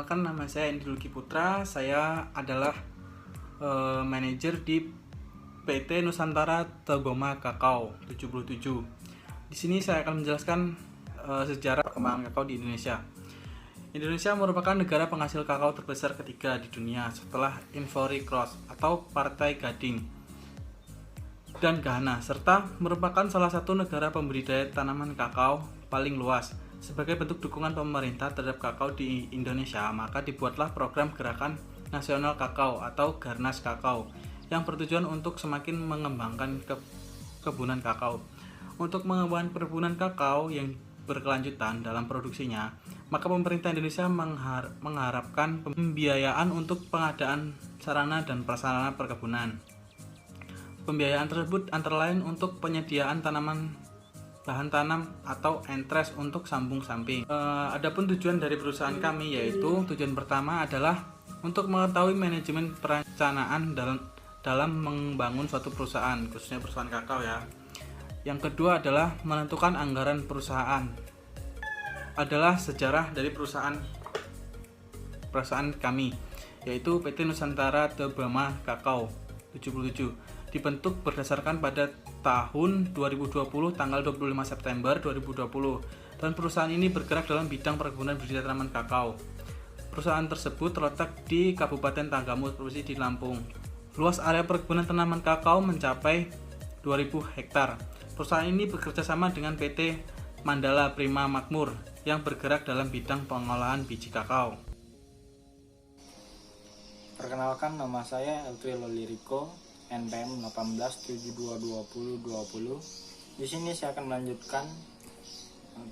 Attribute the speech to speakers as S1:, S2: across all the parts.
S1: Perkenalkan, nama saya Indi Luki Putra. Saya adalah manajer di PT Nusantara Teboma Kakao 77. Di sini saya akan menjelaskan sejarah perkembangan kakao di Indonesia. Indonesia merupakan negara penghasil kakao terbesar ketiga di dunia setelah Ivory Coast atau Partai Gading dan Ghana, serta merupakan salah satu negara pembudidaya tanaman kakao paling luas. Sebagai bentuk dukungan pemerintah terhadap kakao di Indonesia, maka dibuatlah program Gerakan Nasional Kakao atau Garnas Kakao yang bertujuan untuk semakin mengembangkan kebunan kakao. Untuk mengembangkan perkebunan kakao yang berkelanjutan dalam produksinya, maka pemerintah Indonesia mengharapkan pembiayaan untuk pengadaan sarana dan prasarana perkebunan. Pembiayaan tersebut antara lain untuk penyediaan bahan tanam atau entres untuk sambung samping. Adapun tujuan dari perusahaan kami, yaitu tujuan pertama adalah untuk mengetahui manajemen perencanaan dalam membangun suatu perusahaan, khususnya perusahaan kakao ya. Yang kedua adalah menentukan anggaran perusahaan. Adalah sejarah dari perusahaan kami, yaitu PT Nusantara Teboma Kakao 77. Dibentuk berdasarkan pada tahun 2020 tanggal 25 September 2020, dan perusahaan ini bergerak dalam bidang perkebunan budidaya tanaman kakao. Perusahaan tersebut terletak di Kabupaten Tanggamus, Provinsi di Lampung. Luas area perkebunan tanaman kakao mencapai 2000 hektar. Perusahaan ini bekerja sama dengan PT Mandala Prima Makmur yang bergerak dalam bidang pengolahan biji kakao.
S2: Perkenalkan, nama saya Eltri Loliriko, NPM 18722020. Di sini saya akan melanjutkan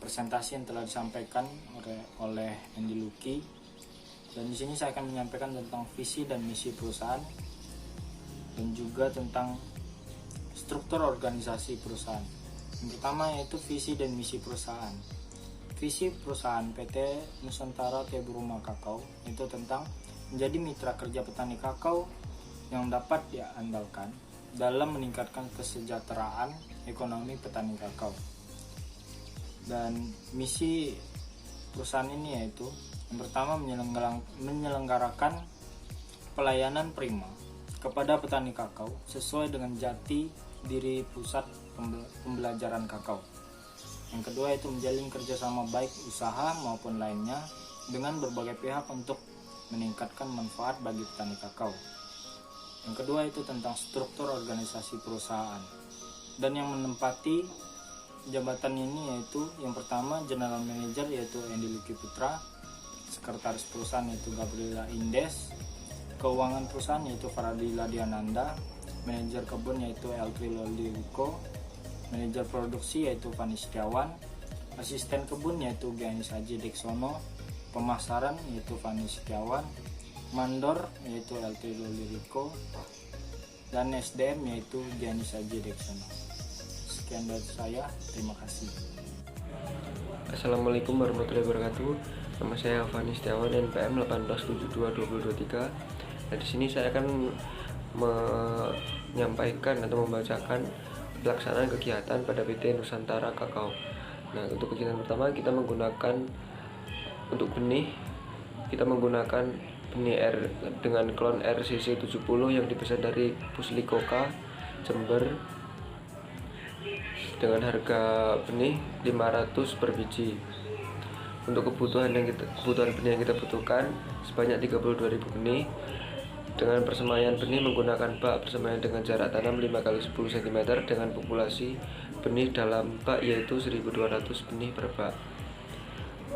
S2: presentasi yang telah disampaikan oleh Indi Luki, dan di sini saya akan menyampaikan tentang visi dan misi perusahaan dan juga tentang struktur organisasi perusahaan. Yang pertama yaitu visi dan misi perusahaan. Visi perusahaan PT Nusantara Teboma Kakao itu tentang menjadi mitra kerja petani kakao yang dapat diandalkan dalam meningkatkan kesejahteraan ekonomi petani kakao. Dan misi perusahaan ini yaitu yang pertama menyelenggarakan pelayanan prima kepada petani kakao sesuai dengan jati diri pusat pembelajaran kakao. Yang kedua itu menjalin kerjasama baik usaha maupun lainnya dengan berbagai pihak untuk meningkatkan manfaat bagi petani kakao. Yang kedua itu tentang struktur organisasi perusahaan, dan yang menempati jabatan ini yaitu yang pertama General Manager yaitu Indi Luki Putra, Sekretaris Perusahaan yaitu Gabriela Indes, Keuangan Perusahaan yaitu Faradila Diananda, Manajer Kebun yaitu Eltri Loliriko, Manajer Produksi yaitu Fani Setiawan, Asisten Kebun yaitu Giannis Aji Deksono, Pemasaran yaitu Fani Setiawan, Mandor yaitu Eltri Loliriko, dan SDM yaitu Giannis Aji Deksono. Sekian dari saya, terima kasih.
S3: Assalamualaikum warahmatullahi wabarakatuh. Nama saya Fani Setiawan, NPM 18722023. Nah, di sini saya akan menyampaikan atau membacakan pelaksanaan kegiatan pada PT Nusantara Kakao. Nah, untuk kegiatan pertama kita menggunakan untuk benih, kita menggunakan benih R dengan klon RCC 70 yang dipesan dari Puslikoka Jember dengan harga benih 500 per biji. Untuk kebutuhan benih yang kita butuhkan sebanyak 32.000 benih dengan persemaian benih menggunakan bak persemaian dengan jarak tanam 5 x 10 cm dengan populasi benih dalam bak yaitu 1.200 benih per bak.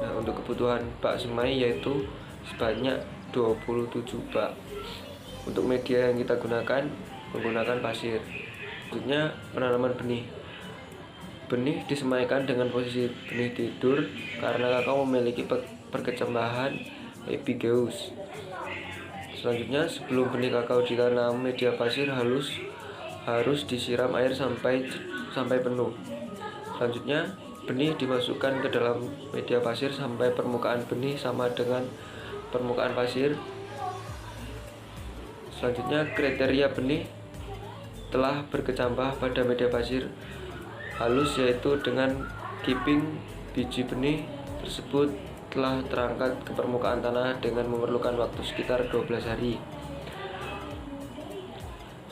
S3: Nah, untuk kebutuhan bak semai yaitu sebanyak 27 bak. Untuk media yang kita gunakan menggunakan pasir. Selanjutnya penanaman benih. Benih disemaikan dengan posisi benih tidur karena kakao memiliki perkecambahan epigeus. Selanjutnya, sebelum benih kakao ditanam media pasir harus disiram air sampai penuh. Selanjutnya, benih dimasukkan ke dalam media pasir sampai permukaan benih sama dengan permukaan pasir. Selanjutnya, kriteria benih telah berkecambah pada media pasir halus yaitu dengan keeping biji benih tersebut telah terangkat ke permukaan tanah dengan memerlukan waktu sekitar 12 hari.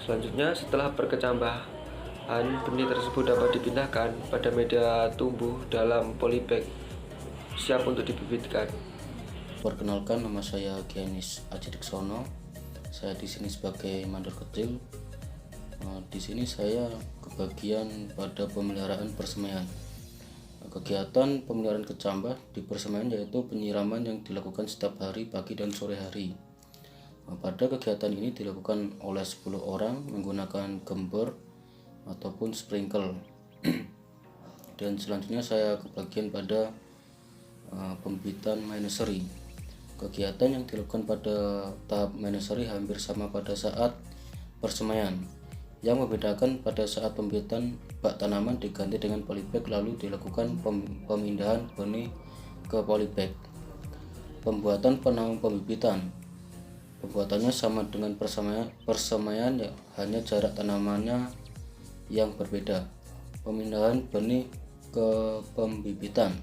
S3: Selanjutnya, setelah berkecambahan, benih tersebut dapat dipindahkan pada media tumbuh dalam polybag siap untuk dibibitkan.
S4: Perkenalkan, nama saya Giannis Ajidiksono. Saya di sini sebagai mandor kecil. Di sini saya kebagian pada pemeliharaan persemaian. Kegiatan pemeliharaan kecambah di persemaian yaitu penyiraman yang dilakukan setiap hari pagi dan sore hari. Pada kegiatan ini dilakukan oleh 10 orang menggunakan gembor ataupun sprinkle. Dan selanjutnya saya kebagian pada pembibitan nursery. Kegiatan yang dilakukan pada tahap nursery hampir sama pada saat persemaian. Yang membedakan pada saat pembibitan bak tanaman diganti dengan polybag, lalu dilakukan pemindahan benih ke polybag. Pembuatan penawang pembibitan. Pembuatannya sama dengan persemaian ya, hanya jarak tanamannya yang berbeda. Pemindahan benih ke pembibitan.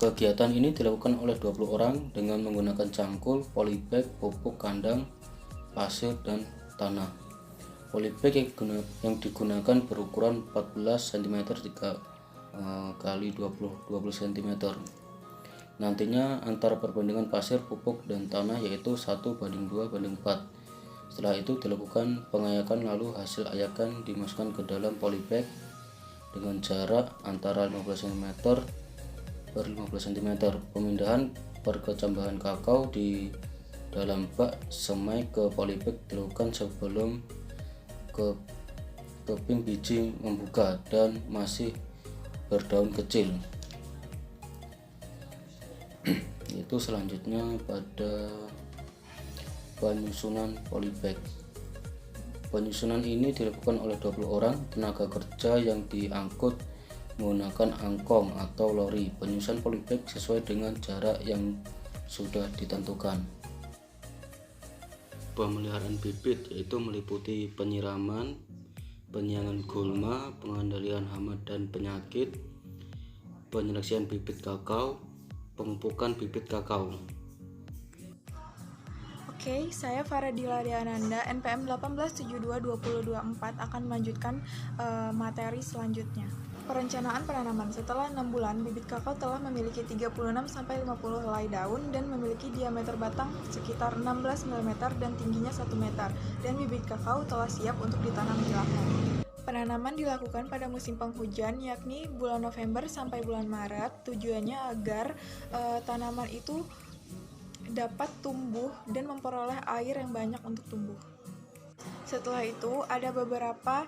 S4: Kegiatan ini dilakukan oleh 20 orang dengan menggunakan cangkul, polybag, pupuk kandang, pasir, dan tanah. Polybag yang digunakan berukuran 14 cm x 20 cm. Nantinya antara perbandingan pasir, pupuk, dan tanah yaitu 1:2:4. Setelah itu dilakukan pengayakan, lalu hasil ayakan dimasukkan ke dalam polybag dengan jarak antara 15 cm per 15 cm. Pemindahan perkecambahan kakao di dalam bak semai ke polybag dilakukan sebelum keping biji membuka dan masih berdaun kecil. Itu selanjutnya pada penyusunan polybag. Penyusunan ini dilakukan oleh 20 orang tenaga kerja yang diangkut menggunakan angkong atau lori. Penyusunan polybag sesuai dengan jarak yang sudah ditentukan. Pemeliharaan bibit yaitu meliputi penyiraman, penyiangan gulma, pengendalian hama dan penyakit, penyeleksian bibit kakao, pemupukan bibit kakao.
S5: Oke, saya Faradila Deananda, NPM 18722024 akan melanjutkan materi selanjutnya. Perencanaan penanaman. Setelah 6 bulan, bibit kakao telah memiliki 36-50 helai daun dan memiliki diameter batang sekitar 16 mm dan tingginya 1 meter, dan bibit kakao telah siap untuk ditanam di lahan. Penanaman dilakukan pada musim penghujan, yakni bulan November sampai bulan Maret. Tujuannya agar tanaman itu dapat tumbuh dan memperoleh air yang banyak untuk tumbuh. Setelah itu ada beberapa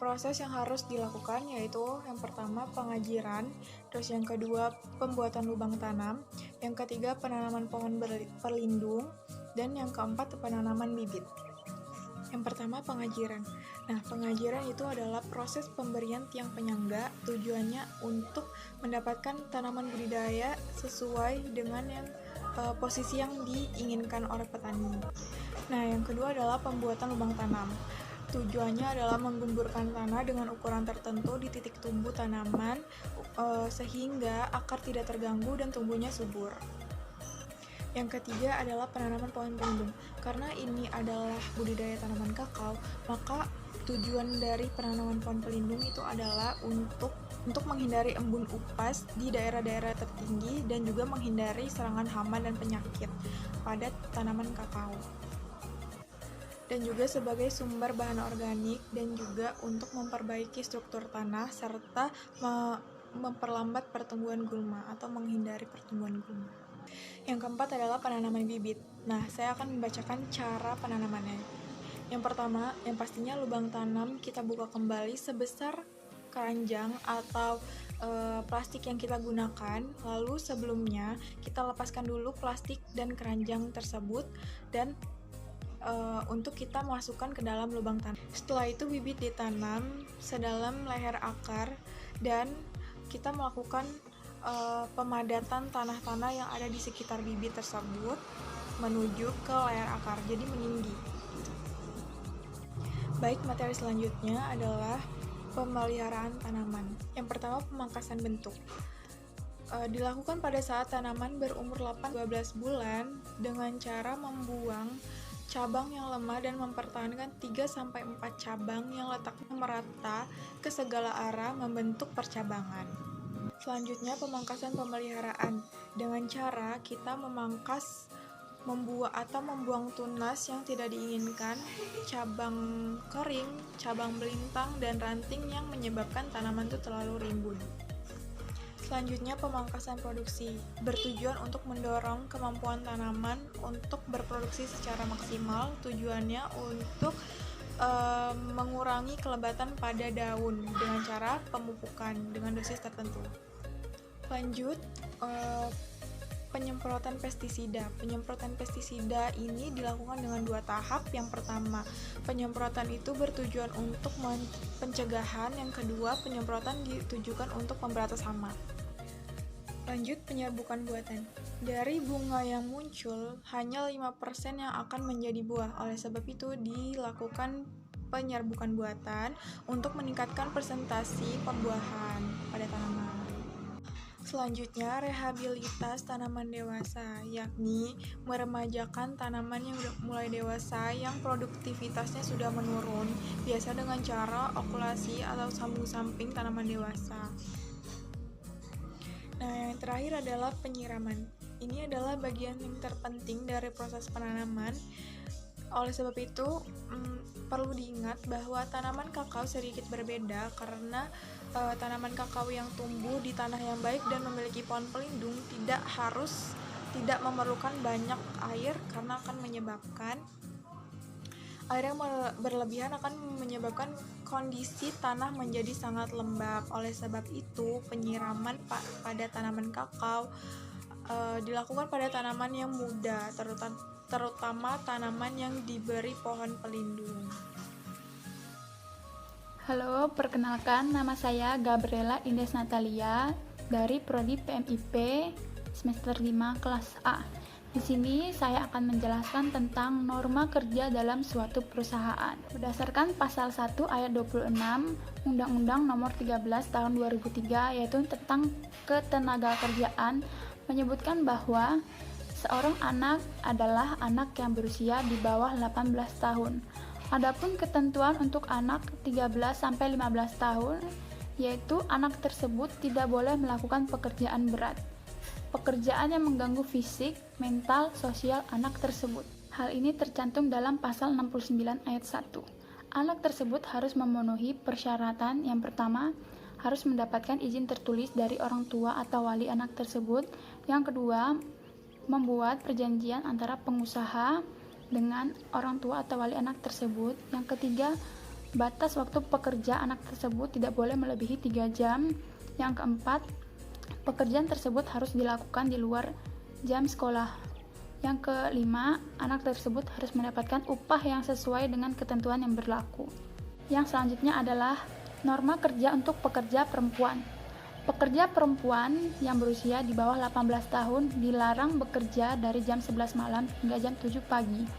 S5: proses yang harus dilakukan, yaitu yang pertama pengajiran, terus yang kedua pembuatan lubang tanam, yang ketiga penanaman pohon pelindung, dan yang keempat penanaman bibit. Yang pertama pengajiran. Nah, pengajiran itu adalah proses pemberian tiang penyangga, tujuannya untuk mendapatkan tanaman budidaya sesuai dengan yang posisi yang diinginkan oleh petani. Nah, yang kedua adalah pembuatan lubang tanam. Tujuannya adalah menggemburkan tanah dengan ukuran tertentu di titik tumbuh tanaman sehingga akar tidak terganggu dan tumbuhnya subur. Yang ketiga adalah penanaman pohon pelindung. Karena ini adalah budidaya tanaman kakao, maka tujuan dari penanaman pohon pelindung itu adalah untuk menghindari embun upas di daerah-daerah tertinggi dan juga menghindari serangan hama dan penyakit pada tanaman kakao. Dan juga sebagai sumber bahan organik dan juga untuk memperbaiki struktur tanah serta memperlambat pertumbuhan gulma atau menghindari pertumbuhan gulma. Yang keempat adalah penanaman bibit. Nah, saya akan membacakan cara penanamannya. Yang pertama, yang pastinya lubang tanam kita buka kembali sebesar keranjang atau plastik yang kita gunakan. Lalu sebelumnya kita lepaskan dulu plastik dan keranjang tersebut dan untuk kita masukkan ke dalam lubang tanam. Setelah itu bibit ditanam sedalam leher akar dan kita melakukan pemadatan tanah-tanah yang ada di sekitar bibit tersebut menuju ke leher akar, jadi meninggi. Baik, materi selanjutnya adalah pemeliharaan tanaman. Yang pertama, pemangkasan bentuk. dilakukan pada saat tanaman berumur 8-12 bulan dengan cara membuang cabang yang lemah dan mempertahankan 3-4 cabang yang letaknya merata ke segala arah membentuk percabangan. Selanjutnya, pemangkasan pemeliharaan. Dengan cara kita membuang tunas yang tidak diinginkan, cabang kering, cabang belintang, dan ranting yang menyebabkan tanaman itu terlalu rimbun. Selanjutnya, pemangkasan produksi bertujuan untuk mendorong kemampuan tanaman untuk berproduksi secara maksimal. Tujuannya untuk mengurangi kelebatan pada daun dengan cara pemupukan dengan dosis tertentu. Lanjut, penyemprotan pestisida. Penyemprotan pestisida ini dilakukan dengan 2 tahap. Yang pertama, penyemprotan itu bertujuan untuk pencegahan. Yang kedua, penyemprotan ditujukan untuk pemberantasan hama. Lanjut, penyerbukan buatan. Dari bunga yang muncul, hanya 5% yang akan menjadi buah. Oleh sebab itu, dilakukan penyerbukan buatan untuk meningkatkan presentasi pembuahan pada tanaman. Selanjutnya, rehabilitas tanaman dewasa, yakni meremajakan tanaman yang mulai dewasa yang produktivitasnya sudah menurun, biasa dengan cara okulasi atau sambung samping tanaman dewasa. Nah, yang terakhir adalah penyiraman. Ini adalah bagian yang terpenting dari proses penanaman. Oleh sebab itu, perlu diingat bahwa tanaman kakao sedikit berbeda karena tanaman kakao yang tumbuh di tanah yang baik dan memiliki pohon pelindung tidak memerlukan banyak air karena akan menyebabkan air yang berlebihan akan menyebabkan kondisi tanah menjadi sangat lembab. Oleh sebab itu, penyiraman pada tanaman kakao dilakukan pada tanaman yang muda, terutama tanaman yang diberi pohon pelindung.
S6: Halo, perkenalkan nama saya Gabriela Indes Natalia dari Prodi PMIP semester 5 kelas A. Di sini saya akan menjelaskan tentang norma kerja dalam suatu perusahaan. Berdasarkan pasal 1 ayat 26 Undang-Undang Nomor 13 Tahun 2003 yaitu tentang ketenagakerjaan menyebutkan bahwa seorang anak adalah anak yang berusia di bawah 18 tahun. Adapun ketentuan untuk anak 13-15 tahun, yaitu anak tersebut tidak boleh melakukan pekerjaan berat, pekerjaan yang mengganggu fisik, mental, sosial anak tersebut. Hal ini tercantum dalam pasal 69 ayat 1. Anak tersebut harus memenuhi persyaratan. Yang pertama, harus mendapatkan izin tertulis dari orang tua atau wali anak tersebut. Yang kedua, membuat perjanjian antara pengusaha dengan orang tua atau wali anak tersebut. Yang ketiga, batas waktu pekerja anak tersebut tidak boleh melebihi 3 jam. Yang keempat, pekerjaan tersebut harus dilakukan di luar jam sekolah. Yang kelima, anak tersebut harus mendapatkan upah yang sesuai dengan ketentuan yang berlaku. Yang selanjutnya adalah norma kerja untuk pekerja perempuan. Pekerja perempuan yang berusia di bawah 18 tahun dilarang bekerja dari jam 11 malam hingga jam 7 pagi.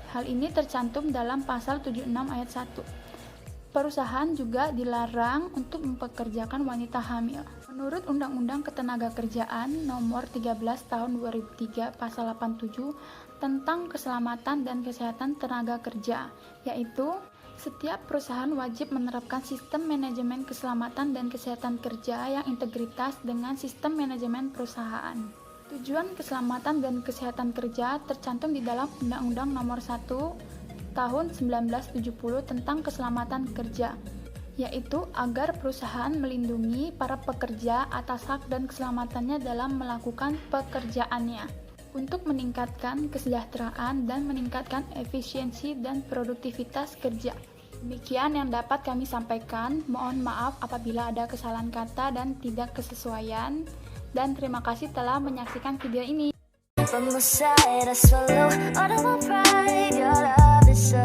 S6: Hal ini tercantum dalam pasal 76 ayat 1. Perusahaan juga dilarang untuk mempekerjakan wanita hamil. Menurut Undang-Undang Ketenagakerjaan Nomor 13 Tahun 2003 Pasal 87 tentang keselamatan dan kesehatan tenaga kerja, yaitu setiap perusahaan wajib menerapkan sistem manajemen keselamatan dan kesehatan kerja yang integritas dengan sistem manajemen perusahaan. Tujuan keselamatan dan kesehatan kerja tercantum di dalam Undang-Undang Nomor 1 Tahun 1970 tentang keselamatan kerja, yaitu agar perusahaan melindungi para pekerja atas hak dan keselamatannya dalam melakukan pekerjaannya untuk meningkatkan kesejahteraan dan meningkatkan efisiensi dan produktivitas kerja. Demikian yang dapat kami sampaikan. Mohon maaf apabila ada kesalahan kata dan tidak kesesuaian. Dan terima kasih telah menyaksikan video ini. From the side I swallow all of my pride. Your love is so